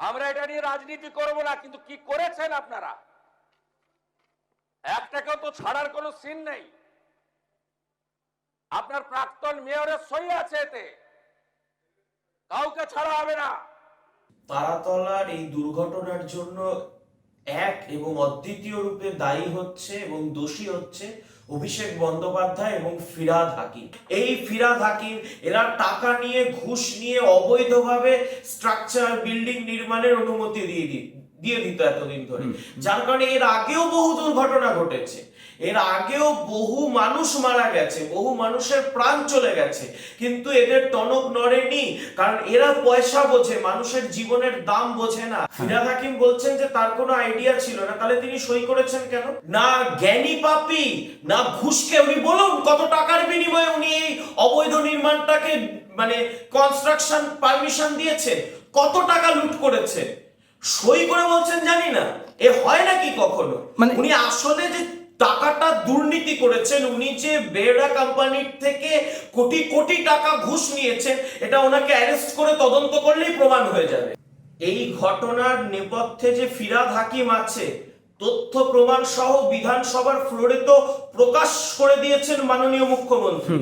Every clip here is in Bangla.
আমরা এটা নিয়ে রাজনীতি করব না, কিন্তু কি করেছেন আপনারা? একটাকেও তো ছাড়ার কোনো সিন নেই। আপনার প্রাক্তন মেয়রের সই আছে এতে, কাউকে ছাড়া হবে না। তারাতলার এই দুর্ঘটনার জন্য এক এবং অদ্বিতীয় রূপে দায়ী হচ্ছে এবং দোষী হচ্ছে অভিষেক বন্দ্যোপাধ্যায় এবং ফিরহাদ হাকিম। এই ফিরহাদ হাকিম এরা টাকা নিয়ে, ঘুষ নিয়ে অবৈধভাবে স্ট্রাকচার বিল্ডিং নির্মাণের অনুমতি দিয়ে দিত এতদিন ধরে, যার কারণে এর আগেও বহু দুর্ঘটনা ঘটেছে, এর আগেও বহু মানুষ মারা গেছে, বহু মানুষের প্রাণ চলে গেছে, কিন্তু এদের টনক নড়েনি, কারণ এরা পয়সা বোঝে, মানুষের জীবনের দাম বোঝে না। ফিরহাদ হাকিম বলছেন যে তার কোনো আইডিয়া ছিল না, তাহলে তিনি সই করেছেন কেন? না জ্ঞানী পাপী না ঘুষকে, উনি বলুন কত টাকার বিনিময়ে উনি এই অবৈধ নির্মাণটাকে মানে কনস্ট্রাকশন পারমিশন দিয়েছে, কত টাকা লুট করেছে, সই করে বলছেন জানি না। এ হয় নাকি কখনো? মানে উনি আসলে যে টাকাটা দুর্নীতি করেছেন, উনি যে বেড়া কোম্পানির থেকে কোটি কোটি টাকা ঘুষ নিয়েছেন, এটা ওনাকে অ্যারেস্ট করে তদন্ত করলেই প্রমাণ হয়ে যাবে। এই ঘটনার নেপথ্যে যে ফিরহাদ হাকিম আছে, তথ্য প্রমাণ সহ বিধানসভার ফ্লোরে তো প্রকাশ করে দিয়েছেন মাননীয় মুখ্যমন্ত্রী।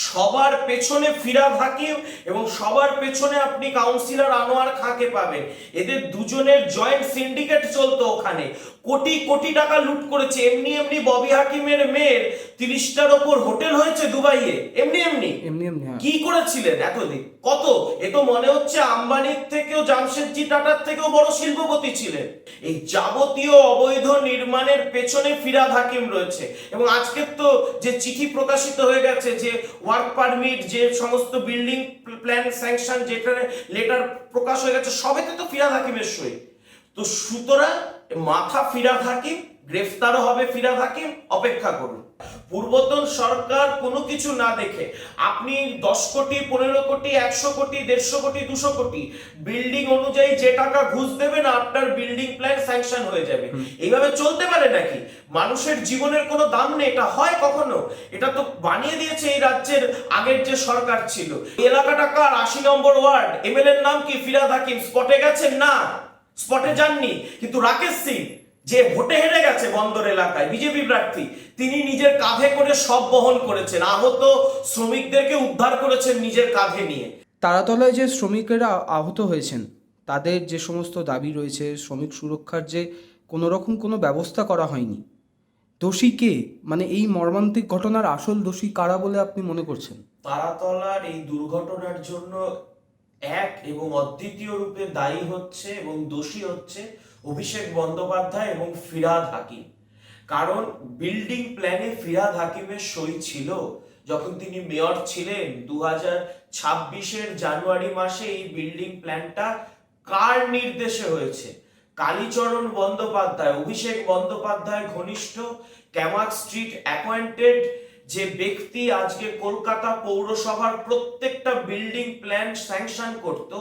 সবার পেছনে ফিরহাদ হাকিম এবং সবার পেছনে আপনি কাউন্সিলর আনোয়ার খাঁকে পাবেন। এদের দুজনের জয়েন্ট সিন্ডিকেট চলতো ওখানে, কোটি কোটি টাকা লুট করেছে। এমনি এমনি ববি হাকিমের মেয়ের 30টার ওপর হোটেল হয়েছে দুবাইয়ে, এমনি এমনি কি করেছিলেন এতদিন? কত, এ তো মনে হচ্ছে আম্বানির থেকেও, জামশেদজি টাটার থেকেও বড় শিল্পপতি ছিলেন। এই যাবতীয় অবৈধ নির্মাণের পেছনে ফিরহাদ হাকিম রয়েছে। এবং আজকে তো যে চিঠি প্রকাশিত হয়ে গেছে, যে ওয়ার্ক পারমিট, যে সমস্ত বিল্ডিং প্ল্যান স্যাংশন, যেখানে লেটার প্রকাশ হয়ে গেছে, সবেতে তো ফিরহাদ হাকিমের সই। তো সুতরাং মাথা ফিরহাদ হাকিম, গ্রেফতারও হবে ফিরহাদ হাকিম, অপেক্ষা করুন। পূর্বতন সরকার কোনো কিছু না দেখে আপনি 10 কোটি, 15 কোটি, 100 কোটি, 150 কোটি, 200 কোটি বিল্ডিং অনুযায়ী যে টাকা ঘুষ দেবেন, আপনার বিল্ডিং প্ল্যান স্যাংশন হয়ে যাবে। এইভাবে চলতে পারে নাকি? মানুষের জীবনের কোনো দাম নেই, এটা হয় কখনো? এটা তো বানিয়ে দিয়েছে এই রাজ্যের আগের যে সরকার ছিল। এলাকাটা কার? 80 নম্বর ওয়ার্ড, এমএলএর নাম কি? ফিরহাদ হাকিম। স্পটে গেছেন? না, স্পটে যাননি। কিন্তু রাকেশ সিং, যে ভোটে হেরে গেছে বন্দর এলাকায়, বিজেপি প্রার্থী, তিনি নিজের কাঁধে করে সব বহন করেছেন, আহত শ্রমিকদেরকে উদ্ধার করেছেন নিজের কাঁধে নিয়ে। তারাতলায় যে শ্রমিকেরা আহত হয়েছেন, তাদের যে সমস্ত দাবি রয়েছে, শ্রমিক সুরক্ষার যে কোনো রকম কোনো ব্যবস্থা করা হয়নি, দোষী কে? মানে এই মর্মান্তিক ঘটনার আসল দোষী কারা বলে আপনি মনে করছেন? তারাতলার এই দুর্ঘটনার জন্য এক এবং অদ্বিতীয় রূপে দায়ী হচ্ছে এবং দোষী হচ্ছে অভিষেক বন্দ্যোপাধ্যায় এবং ফিরহাদ হাকিম। কারণ বিল্ডিং প্ল্যানে ফিরহাদ হাকিমের সই ছিল যখন তিনি মেয়র ছিলেন। 2026-এর জানুয়ারি মাসে এই বিল্ডিং প্ল্যানটা কার নির্দেশে হয়েছে? কালীচরণ বন্দ্যোপাধ্যায়, অভিষেক বন্দ্যোপাধ্যায় ঘনিষ্ঠ, ক্যামাক স্ট্রিট অ্যাপয়েন্টেড যে ব্যক্তি আজকে কলকাতা পৌরসভার প্রত্যেকটা বিল্ডিং প্ল্যান স্যাংশন করত,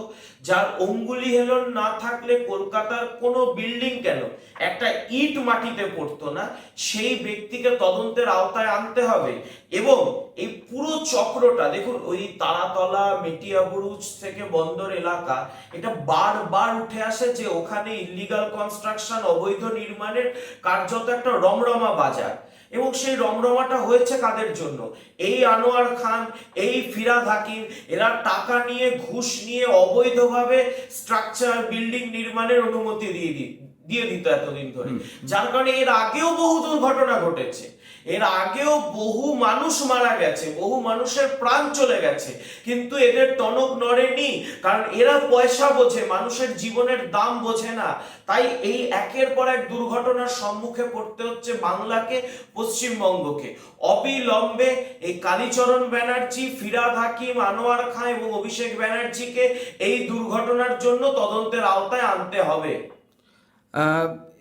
যার অঙ্গুলি হেলন না থাকলে কলকাতার কোনো বিল্ডিং কেন একটা ইট মাটিতে পড়তো না, সেই ব্যক্তিকে তদন্তের আওতায় আনতে হবে। এবং এই পুরো চক্রটা দেখুন, ওই তারাতলা, মেটিয়াবুরুজ থেকে বন্দর এলাকা, এটা বারবার উঠে আসে যে ওখানে ইলিগাল কনস্ট্রাকশন, অবৈধ নির্মাণের কার্যত একটা রমরমা বাজার। এবং সেই রমরমাটা হয়েছে কাদের জন্য? এই আনোয়ার খান, এই ফিরহাদ হাকিম, এরা টাকা নিয়ে, ঘুষ নিয়ে অবৈধভাবে স্ট্রাকচার বিল্ডিং নির্মাণের অনুমতি দিয়ে দিত এতদিন ধরে, যার কারণে এর আগেও বহু দুর্ঘটনা ঘটেছে, এর আগেও বহু মানুষ মারা গেছে, বহু মানুষের প্রাণ চলে গেছে, কিন্তু এদের টনক নড়েনি, কারণ এরা পয়সা বোঝে, মানুষের জীবনের দাম বোঝে না। তাই এই একের পর এক দুর্ঘটনার সম্মুখে পড়তে হচ্ছে বাংলাকে, পশ্চিমবঙ্গকে। অবিলম্বে এই কালীচরণ ব্যানার্জি, ফিরহাদ হাকিম, আনোয়ার খান এবং অভিষেক ব্যানার্জিকে এই দুর্ঘটনার জন্য তদন্তের আওতায় আনতে হবে।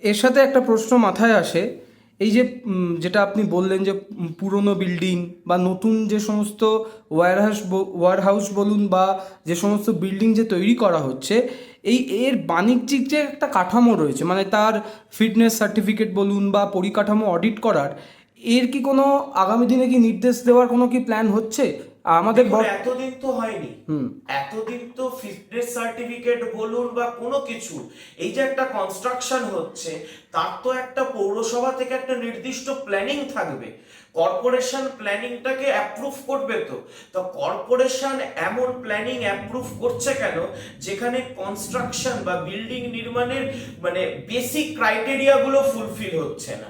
এর সাথে একটা প্রশ্ন মাথায় আসে, এই যে যেটা আপনি বললেন যে পুরনো বিল্ডিং বা নতুন যে সমস্ত ওয়্যারহাউস বলুন বা যে সমস্ত বিল্ডিং যে তৈরি করা হচ্ছে, এর বাণিজ্যিক যে একটা কাঠামো রয়েছে, মানে তার ফিটনেস সার্টিফিকেট বলুন বা পরিকাঠামো অডিট করার, এর কি কোনো আগামী দিনে কি নির্দেশ দেওয়ার কোনো কি প্ল্যান হচ্ছে? আমাদের দেখুন, এতদিন তো হয়নি, এতদিন তো ফিটনেস সার্টিফিকেট বলুন বা কোনো কিছু, এই যে একটা কনস্ট্রাকশন হচ্ছে তার তো একটা পৌরসভা থেকে একটা নির্দিষ্ট প্ল্যানিং থাকবে, কর্পোরেশন প্ল্যানিংটাকে অ্যাপ্রুভ করবে। তো কর্পোরেশন এমন প্ল্যানিং অ্যাপ্রুভ করছে কেন যেখানে কনস্ট্রাকশন বা বিল্ডিং নির্মাণের মানে বেসিক ক্রাইটেরিয়া গুলো ফুলফিল হচ্ছে না?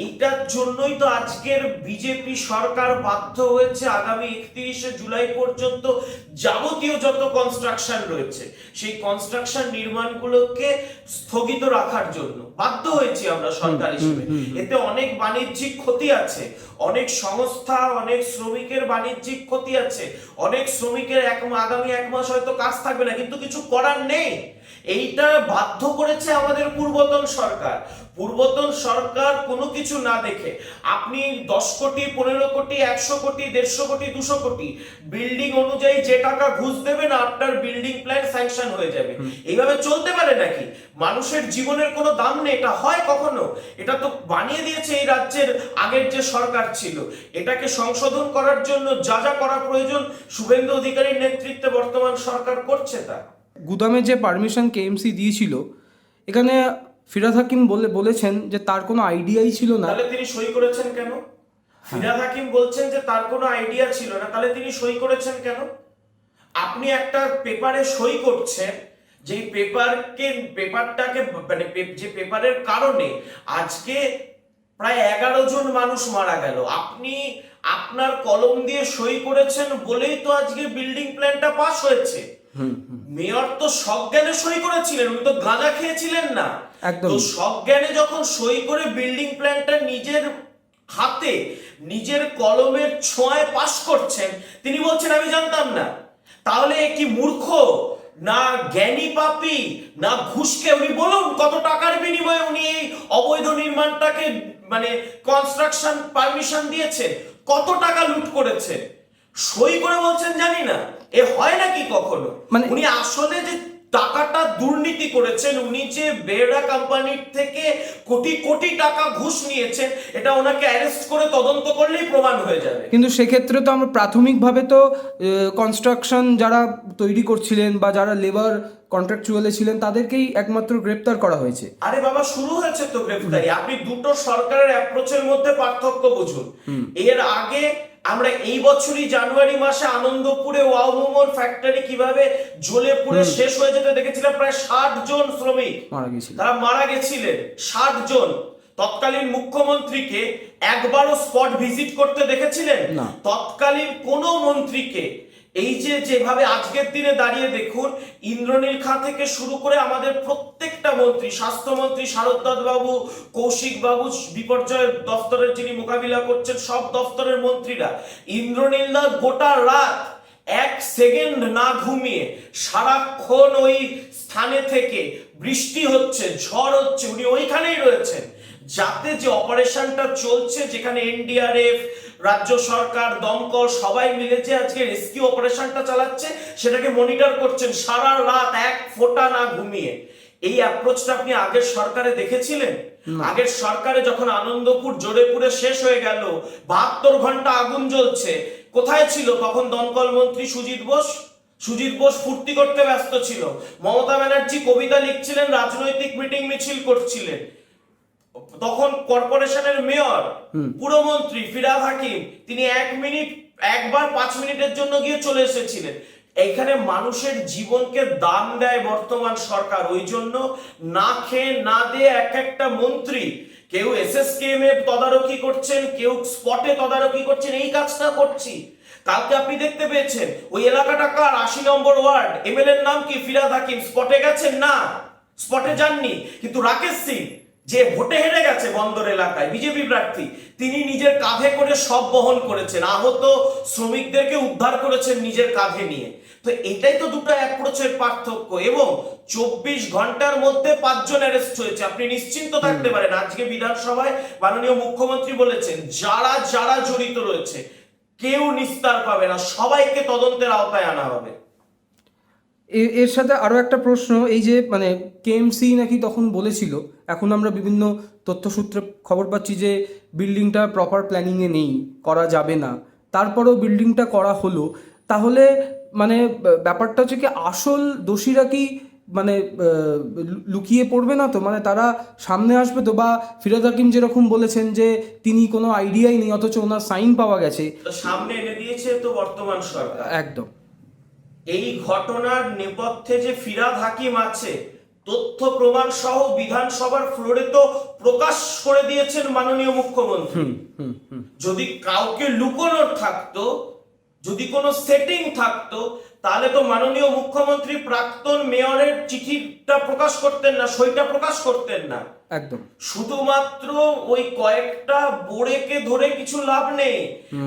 এইটার জন্যই তো আজকের বিজেপি সরকার বাধ্য হয়েছে আগামী 31শে জুলাই পর্যন্ত যাবতীয় যত কনস্ট্রাকশন রয়েছে সেই কনস্ট্রাকশন নির্মাণগুলোকে স্থগিত রাখার জন্য বাধ্য হয়েছি আমরা সরকার হিসেবে। এতে অনেক বাণিজ্যিক ক্ষতি আছে, অনেক সংস্থা, অনেক শ্রমিকের বাণিজ্যিক ক্ষতি আছে, অনেক শ্রমিকের আগামী 1 মাস হয়তো কাজ থাকবে না, কিন্তু কিছু করার নেই। এইটা বাধ্য করেছে আমাদের পূর্বতন সরকার। পূর্বতন সরকার কোনো কিছু না দেখে আপনি 10 কোটি, 15 কোটি, 100 কোটি, 150 কোটি, 200 কোটি বিল্ডিং অনুযায়ী যে টাকা ঘুষ দেবেন আপনার বিল্ডিং প্ল্যান স্যাংশন হয়ে যাবে। এইভাবে চলতে পারে নাকি? মানুষের জীবনের কোনো দাম নেই, এটা হয় কখনো? এটা তো বানিয়ে দিয়েছে এই রাজ্যের আগের যে সরকার ছিল। এটাকে সংশোধন করার জন্য যা যা করা প্রয়োজন শুভেন্দু অধিকারীর নেতৃত্বে বর্তমান সরকার করছে তা। গুদামে যে পারমিশন কেএমসি দিয়েছিল, এখানে ফিরহাদ হাকিম বলেছেন যে তার কোনো আইডিয়াই ছিল না। তাহলে তিনি সই করেছেন কেন? ফিরহাদ হাকিম বলছেন যে তার কোনো আইডিয়া ছিল না, তাহলে তিনি সই করেছেন কেন? আপনি একটা পেপারে সই করছেন, যে পেপারটাকে মানে যে পেপারের কারণে আজকে প্রায় 11 জন মানুষ মারা গেল, আপনি আপনার কলম দিয়ে সই করেছেন বলেই তো আজকে বিল্ডিং প্ল্যানটা পাস হয়েছে। মেয়র তো সজ্ঞানে সই করেছিলেন, উনি তো গাঁজা খেয়েছিলেন না। তো সজ্ঞানে যখন সই করে বিল্ডিং প্ল্যানটা নিজের হাতে নিজের কলমের ছোঁয়ায় পাস করছেন, তিনি বলছেন আমি জানতাম না। তাহলে কি মূর্খ না জ্ঞানী পাপী না ঘুষকে? উনি বলুন কত টাকার বিনিময়ে উনি এই অবৈধ নির্মাণটাকে মানে কনস্ট্রাকশন পারমিশন দিয়েছেন, কত টাকা লুট করেছে, সই করে বলছেন জানি না। এ হয় নাকি কখনো? মানে উনি আসলে যে টাকাটা দুর্নীতি করেছেন, উনি যে বেড়া কোম্পানির থেকে কোটি কোটি টাকা ঘুষ নিয়েছেন, এটা ওনাকে অ্যারেস্ট করে তদন্ত করলেই প্রমাণ হয়ে যাবে। কিন্তু সেক্ষেত্রে তো আমরা প্রাথমিকভাবে তো কনস্ট্রাকশন যারা তৈরি করছিলেন বা যারা লেবার কন্ট্রাকচুয়ালে ছিলেন তাদেরকেই একমাত্র গ্রেপ্তার করা হয়েছে। আরে বাবা, শুরু হয়েছে তো গ্রেফতারি। আপনি দুটো সরকারের অ্যাপ্রোচের মধ্যে পার্থক্য বুঝুন। এর আগে আমরা এই বছরই জানুয়ারি মাসে আনন্দপুরে ওয়াও মোমোর ফ্যাক্টরি কিভাবে জ্বলে পুড়ে শেষ হয়ে যেতে দেখেছিলাম। প্রায় 60 জন শ্রমিক তারা মারা গেছিলেন, 60 জন। তৎকালীন মুখ্যমন্ত্রীকে একবারও স্পট ভিজিট করতে দেখেছিলেন? তৎকালীন কোন মন্ত্রীকে এই যে যেভাবে আজকের দিনে দাঁড়িয়ে দেখুন, ইন্দ্রনীল খাঁ থেকে শুরু করে আমাদের প্রত্যেকটা মন্ত্রী, স্বাস্থ্যমন্ত্রী শারদ বাবু, কৌশিক বাবু, বিপর্যয় দফতরের যিনি মোকাবিলা করছেন, সব দফতরের মন্ত্রীরা, ইন্দ্রনীল দা গোটা রাত 1 সেকেন্ড না ঘুমিয়ে সারাক্ষণ ওই স্থানে থেকে, বৃষ্টি হচ্ছে, ঝড় হচ্ছে, উনি ওইখানেই রয়েছেন, যাতে যে অপারেশনটা চলছে, যেখানে এনডিআরএফ, রাজ্য সরকার, দমকল সবাই মিলে যে আজকে রেস্কিউ অপারেশনটা চালাচ্ছে সেটাকে মনিটর করছেন সারা রাত 1 ফোঁটা না ঘুমিয়ে। এই অ্যাপ্রোচটা আপনি আগের সরকারে দেখেছিলেন? আগের সরকারে যখন আনন্দপুর জ্বলে পুড়ে শেষ হয়ে গেল, 72 ঘন্টা আগুন জ্বলছে, কোথায় ছিল তখন দমকল মন্ত্রী সুজিত বোস? সুজিত বোস ফুর্তি করতে ব্যস্ত ছিল, মমতা ব্যানার্জি কবিতা লিখছিলেন, রাজনৈতিক মিটিং মিছিল করছিলেন। তখন কর্পোরেশনের মেয়র, পুরমন্ত্রী ফিরহাদ হাকিম, তিনি একবার 5 মিনিটের জন্য গিয়ে চলে এসেছিলেন। এইখানে মানুষের জীবনকে দাম দেয় বর্তমান সরকার, ওই জন্য না খেয়ে না দিয়ে এক একটা মন্ত্রী, কেউ এসএসকেএম এর তদারকি করছেন, কেউ স্পটে তদারকি করছেন, এই কাজটা করছি। কালকে আপনি দেখতে পেয়েছেন ওই এলাকাটা কার? 80 নম্বর ওয়ার্ড, এমএলএর নাম কি? ফিরহাদ হাকিম। স্পটে গেছেন? না, স্পটে যাননি। কিন্তু রাকেশ সিং যে ভোটে হেরে গেছে বন্দর এলাকায়, বিজেপি প্রার্থী, তিনি নিজের কাঁধে করে সব বহন করেছেন, আহত শ্রমিকদেরকে উদ্ধার করেছেন নিজের কাঁধে নিয়ে। তো এটাই তো দুটো অ্যাপ্রোচের পার্থক্য। এবং 24 ঘন্টার মধ্যে 5 জন অ্যারেস্ট হয়েছে। আপনি নিশ্চিন্ত থাকতে পারেন, আজকে বিধানসভায় মাননীয় মুখ্যমন্ত্রী বলেছেন যারা যারা জড়িত রয়েছে কেউ নিস্তার পাবে না, সবাইকে তদন্তের আওতায় আনা হবে। এর সাথে আরও একটা প্রশ্ন, এই যে মানে কেএমসি নাকি তখন বলেছিল, এখন আমরা বিভিন্ন তথ্যসূত্রে খবর পাচ্ছি যে বিল্ডিংটা প্রপার প্ল্যানিংয়ে নেই, করা যাবে না, তারপরেও বিল্ডিংটা করা হলো, তাহলে মানে ব্যাপারটা হচ্ছে কি আসল দোষীরা কি মানে লুকিয়ে পড়বে না তো, মানে তারা সামনে আসবে তো? বা ফিরোজ হাকিম যেরকম বলেছেন যে তিনি কোনো আইডিয়াই নেই অথচ ওনার সাইন পাওয়া গেছে, তো সামনে এনে দিয়েছে তো বর্তমান সরকার। একদম। এই ঘটনার নেপথ্যে যে ফিরহাদ হাকিম আছে, তথ্য প্রমাণ সহ বিধানসভার ফ্লোরে তো প্রকাশ করে দিয়েছেন মাননীয় মুখ্যমন্ত্রী। যদি কাউকে লুকোনোর থাকতো, যদি কোনো সেটিং থাকতো, তাহলে তো মাননীয় মুখ্যমন্ত্রী প্রাক্তন মেয়রের চিঠিটা প্রকাশ করতেন না, সইটা প্রকাশ করতেন না। একদম। শুধুমাত্র ওই কয়েকটা বোড়েকে ধরে কিছু লাভ নেই।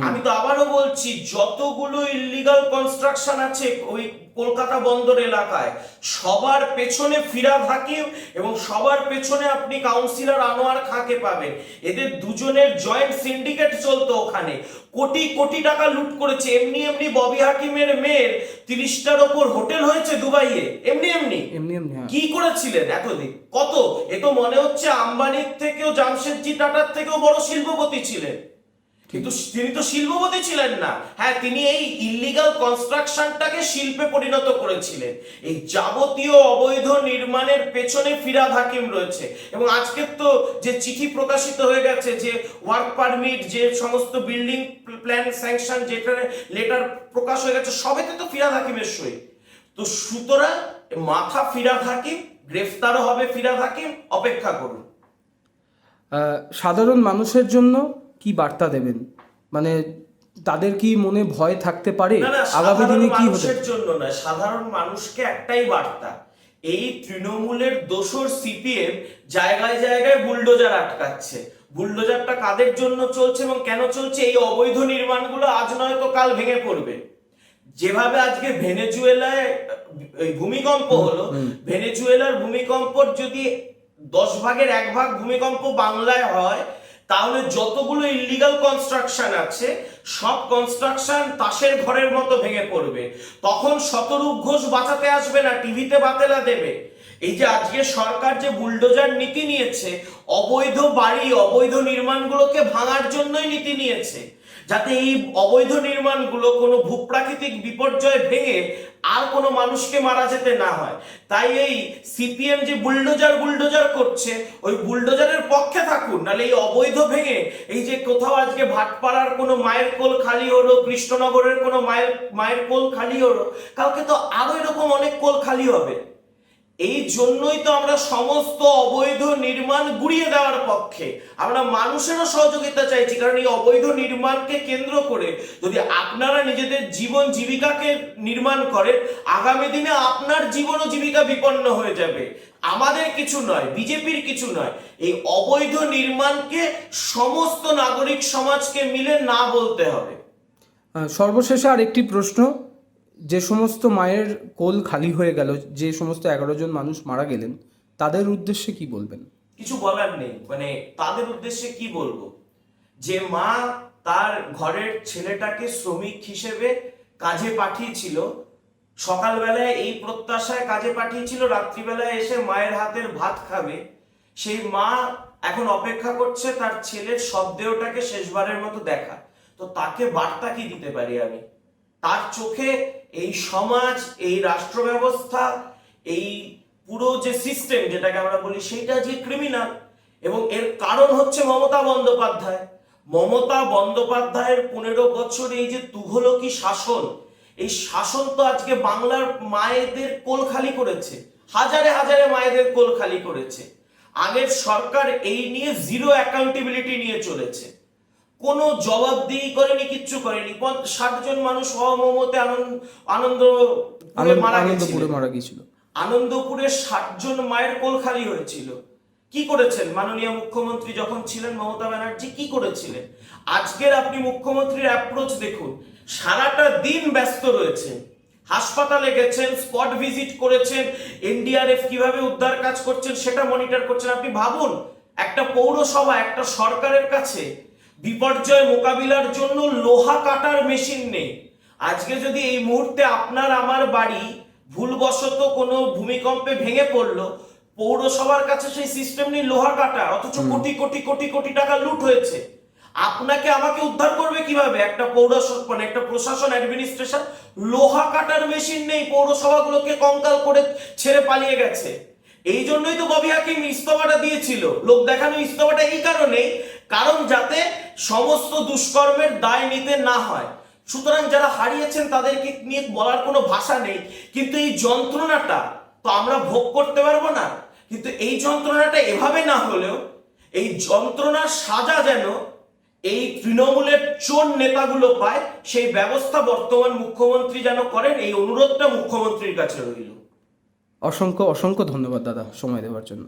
আমি তো আবারও বলছি, যতগুলো ইল্লিগাল কনস্ট্রাকশন আছে ওই কলকাতা বন্দর এলাকায়, সবার পেছনে ফিরহাদ হাকিম এবং সবার পেছনে আপনি কাউন্সিলর আনোয়ার খাঁকে পাবেন। এদের দুজনের জয়েন্ট সিন্ডিকেট চলতো ওখানে, কোটি কোটি টাকা লুট করেছে। এমনি এমনি ববি হাকিমের মেয়ের 30টার ওপর হোটেল হয়েছে দুবাইয়ে, এমনি এমনি হ্যাঁ। কি করেছিলেন এতদিন? কত? এ তো মনে হচ্ছে আম্বানির থেকেও, জামশেদজি টাটার থেকেও বড় শিল্পপতি ছিলেন, কিন্তু তিনি তো শিল্পপতি ছিলেন না। হ্যাঁ, তিনি এই ইল্লিগাল কনস্ট্রাকশনটাকে শিল্পে পরিণত করেছিলেন। এই যাবতীয় অবৈধ নির্মাণের পেছনে ফিরহাদ হাকিম রয়েছে। এবং আজকে তো যে চিঠি প্রকাশিত হয়ে গেছে, যে ওয়ার্ক পারমিট, যে সমস্ত বিল্ডিং প্ল্যান স্যাংশন, যেটা লেটার প্রকাশ হয়ে গেছে, সবেতে তো ফিরহাদ হাকিমের সই। তো সুতরাং মাথা ফিরহাদ হাকিম, গ্রেফতারও হবে ফিরহাদ হাকিম, অপেক্ষা করুন। সাধারণ মানুষের জন্য কি বার্তা দেবেন? মানে তাদের কি মনে ভয় থাকতে পারে না, আগামী দিনে কি হবে? মানুষের জন্য না, সাধারণ মানুষকে একটাই বার্তা, এই তৃণমূলের দোসর সিপিএম জায়গায় জায়গায় বুলডোজার আটকাচ্ছে। বুলডোজারটা কাদের জন্য চলছে এবং কেন চলছে? এই অবৈধ নির্মাণগুলো আজ নয় তো কাল ভেঙে পড়বে। যেভাবে আজকে ভেনেজুয়েলায় ভূমিকম্প হলো, ভেনেজুয়েলার ভূমিকম্পর যদি 10 ভাগের 1 ভাগ ভূমিকম্প বাংলায় হয়, তাহলে যতগুলো ইল্লিগাল কনস্ট্রাকশন আছে সব কনস্ট্রাকশন তাসের ঘরের মতো ভেঙে পড়বে। তখন শতরূপ ঘোষ বাঁচাতে আসবে না, টিভিতে বাতেলা দেবে। এই যে আজকে সরকার যে বুলডোজার নীতি নিয়েছে, অবৈধ বাড়ি, অবৈধ নির্মাণগুলোকে ভাঙার জন্যই নীতি নিয়েছে, যাতে এই অবৈধ নির্মাণগুলো কোনো ভূপ্রাকৃতিক বিপর্যয় ভেঙে আর কোনো মানুষকে মারা যেতে না হয়। তাই এই সিপিএম যে বুলডোজার করছে, ওই বুলডোজারের পক্ষে থাকুন, নাহলে এই অবৈধ ভেঙে, এই যে কোথাও আজকে ভাটপাড়ার কোনো মায়ের কোল খালি হলো, কৃষ্ণনগরের কোনো মায়ের কোল খালি হলো, কালকে তো আরো এরকম অনেক কোল খালি হবে। এই জন্যই তো আমরা সমস্ত অবৈধ নির্মাণ গুড়িয়ে দেওয়ার পক্ষে। আমরা মানুষেরও সহযোগিতা চাইছি, কারণ এই অবৈধ নির্মাণকে কেন্দ্র করে যদি আপনারা নিজেদের জীবন জীবিকাকে নির্মাণ করেন, আগামী দিনে আপনার জীবন ও জীবিকা বিপন্ন হয়ে যাবে। আমাদের কিছু নয়, বিজেপির কিছু নয়, এই অবৈধ নির্মাণকে সমস্ত নাগরিক সমাজকে মিলে না বলতে হবে। সর্বশেষে আর একটি প্রশ্ন, যে সমস্ত মায়ের কোল খালি হয়ে গেল, যে সমস্ত 11 জন মানুষ মারা গেলেন, তাদের উদ্দেশ্যে কি বলবেন? কিছু বলার নেই, মানে তাদের উদ্দেশ্যে কি বলবো? যে মা তার ঘরের ছেলেটাকে শ্রমিক হিসেবে কাজে পাঠিয়েছিল, সকালবেলায় এই প্রত্যাশায় কাজে পাঠিয়েছিল, রাত্রিবেলায় এসে মায়ের হাতের ভাত খাবে, সেই মা এখন অপেক্ষা করছে তার ছেলের শবদেহটাকে শেষবারের মতো দেখা। তো তাকে বার্তা কি দিতে পারি আমি? তার চোখে এই সমাজ, এই রাষ্ট্র ব্যবস্থা, এই পুরো যে সিস্টেম যেটাকে আমরা বলি, সেটা যে ক্রিমিনাল। এবং এর কারণ হচ্ছে মমতা বন্দ্যোপাধ্যায়। মমতা বন্দ্যোপাধ্যায়ের 15 বছর এই যে তুঘলকি শাসন, এই শাসন তো আজকে বাংলার মায়েদের কোল খালি করেছে, হাজারে হাজারে মায়েদের কোল খালি করেছে। আগের সরকার এই নিয়ে জিরো অ্যাকাউন্টেবিলিটি নিয়ে চলেছে, কোনো জবাবদিহি করেনি, কিচ্ছু করেনি। 60 জন মানুষ অমমতে আনন্দপুরে মারা গিয়েছিল। আনন্দপুরে 60 জন মায়ের কোল খালি হয়েছিল। কি করেছেন মাননীয় মুখ্যমন্ত্রী যখন ছিলেন মমতা ব্যানার্জি? কি করেছিলেন? আজকের আপনি মুখ্যমন্ত্রীর অ্যাপ্রোচ দেখুন, সারাটা দিন ব্যস্ত রয়েছেন, হাসপাতালে গেছেন, স্পট ভিজিট করেছেন, এনডিআরএফ কিভাবে উদ্ধার কাজ করছেন সেটা মনিটর করছেন। আপনি ভাবুন, একটা পৌরসভা, একটা সরকারের কাছে বিপর্যয় মোকাবিলার জন্য লোহা কাটার মেশিন নেই। আজকে যদি এই মুহূর্তে আপনার আমার বাড়ি ভুলবশত কোনো ভূমিকম্পে ভেঙে পড়লো, পৌরসভার কাছে সেই সিস্টেম নেই লোহা কাটা, অথচ কোটি কোটি কোটি কোটি টাকা লুট হয়েছে। আপনাকে আমাকে উদ্ধার করবে কিভাবে? একটা মানে একটা প্রশাসন, অ্যাডমিনিস্ট্রেশন, লোহা কাটার মেশিন নেই, পৌরসভাগুলোকে কঙ্কাল করে ছেড়ে পালিয়ে গেছে। এই জন্যই তো ববি হাকিম ইস্তফাটা দিয়েছিল, লোক দেখানো ইস্তফাটা এই কারণেই, কারণ যাতে সমস্ত দুষ্কর্মের দায় নিতে না হয়। সুতরাং যারা হারিয়েছেন তাদেরকে নিয়ে বলার কোনো ভাষা নেই, কিন্তু এই যন্ত্রণাটা তো আমরা ভোগ করতে পারবো না। কিন্তু এই যন্ত্রণাটা এভাবে না হলেও এই যন্ত্রণার সাজা যেন এই তৃণমূলের চোর নেতাগুলো পায়, সেই ব্যবস্থা বর্তমান মুখ্যমন্ত্রী যেন করেন, এই অনুরোধটা মুখ্যমন্ত্রীর কাছে রইল। অসংখ্য অসংখ্য ধন্যবাদ দাদা সময় দেওয়ার জন্য।